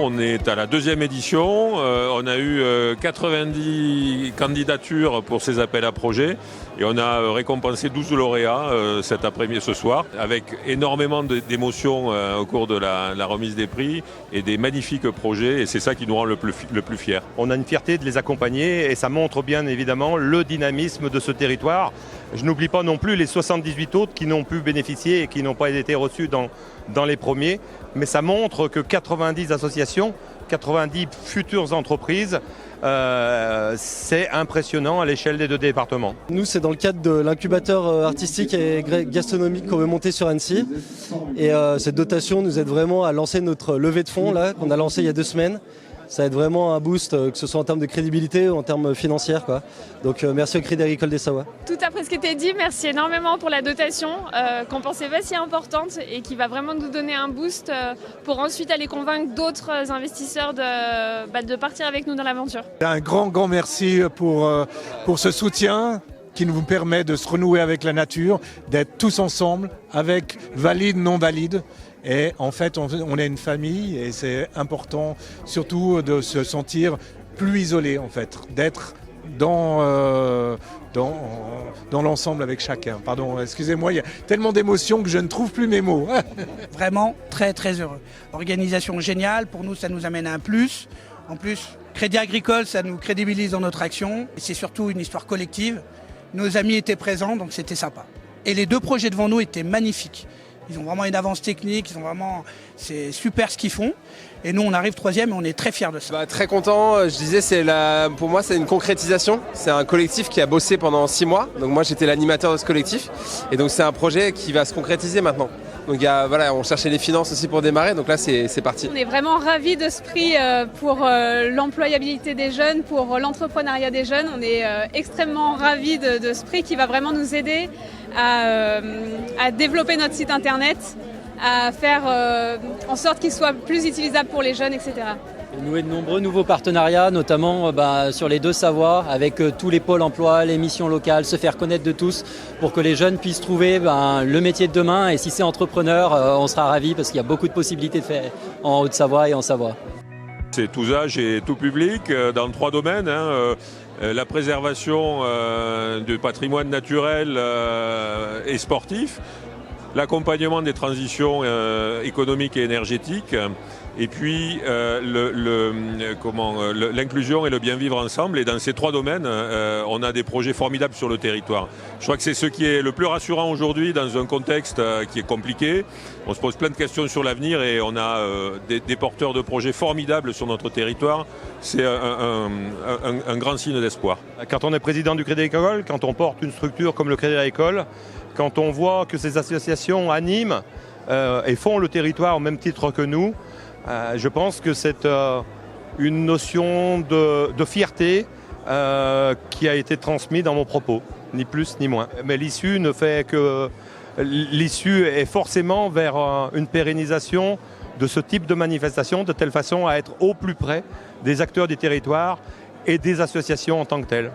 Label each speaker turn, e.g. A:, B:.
A: On est à la deuxième édition, on a eu 90 candidatures pour ces appels à projets et on a récompensé 12 lauréats cet après-midi ce soir avec énormément d'émotions au cours de la remise des prix et des magnifiques projets et c'est ça qui nous rend le plus fiers.
B: On a une fierté de les accompagner et ça montre bien évidemment le dynamisme de ce territoire. Je n'oublie pas non plus les 78 autres qui n'ont pu bénéficier et qui n'ont pas été reçus dans les premiers, mais ça montre que 90 associations, 90 futures entreprises, c'est impressionnant à l'échelle des deux départements.
C: Nous, c'est dans le cadre de l'incubateur artistique et gastronomique qu'on veut monter sur Annecy. Et cette dotation nous aide vraiment à lancer notre levée de fonds là, qu'on a lancé il y a 2 semaines. Ça aide vraiment un boost, que ce soit en termes de crédibilité ou en termes financiers, quoi. Donc merci au Crédit Agricole des Savoies.
D: Tout a presque été dit, merci énormément pour la dotation qu'on pensait pas si importante et qui va vraiment nous donner un boost pour ensuite aller convaincre d'autres investisseurs de partir avec nous dans l'aventure.
E: Un grand merci pour ce soutien qui nous permet de se renouer avec la nature, d'être tous ensemble, avec valides, non valides. Et en fait, on est une famille et c'est important surtout de se sentir plus isolé, en fait, d'être dans l'ensemble avec chacun. Pardon, excusez-moi, il y a tellement d'émotions que je ne trouve plus mes mots.
F: Vraiment très heureux. Organisation géniale, pour nous ça nous amène à un plus. En plus, Crédit Agricole, ça nous crédibilise dans notre action. Et c'est surtout une histoire collective. Nos amis étaient présents, donc c'était sympa. Et les 2 projets devant nous étaient magnifiques. Ils ont vraiment une avance technique, c'est super ce qu'ils font. Et nous, on arrive 3e et on est très fiers de ça.
G: Très content, je disais, pour moi, c'est une concrétisation. C'est un collectif qui a bossé pendant 6 mois. Donc moi, j'étais l'animateur de ce collectif. Et donc, c'est un projet qui va se concrétiser maintenant. Donc on cherchait les finances aussi pour démarrer, donc là c'est parti.
D: On est vraiment ravis de ce prix pour l'employabilité des jeunes, pour l'entrepreneuriat des jeunes. On est extrêmement ravis de ce prix qui va vraiment nous aider à développer notre site internet, à faire en sorte qu'il soit plus utilisable pour les jeunes, etc.
H: Nouer de nombreux nouveaux partenariats, notamment sur les 2 Savoies, avec tous les pôles emploi, les missions locales, se faire connaître de tous pour que les jeunes puissent trouver le métier de demain. Et si c'est entrepreneur, on sera ravis parce qu'il y a beaucoup de possibilités de faire en Haute-Savoie et en Savoie.
A: C'est tous âges et tout public dans 3 domaines. La préservation du patrimoine naturel et sportif, l'accompagnement des transitions économiques et énergétiques, et puis l'inclusion et le bien vivre ensemble. Et dans ces 3 domaines, on a des projets formidables sur le territoire. Je crois que c'est ce qui est le plus rassurant aujourd'hui dans un contexte qui est compliqué. On se pose plein de questions sur l'avenir et on a des porteurs de projets formidables sur notre territoire. C'est un grand signe d'espoir.
B: Quand on est président du Crédit Agricole, quand on porte une structure comme le Crédit Agricole, quand on voit que ces associations animent et font le territoire au même titre que nous, je pense que c'est une notion de fierté qui a été transmise dans mon propos, ni plus ni moins. Mais l'issue est forcément vers une pérennisation de ce type de manifestation, de telle façon à être au plus près des acteurs du territoire et des associations en tant que telles.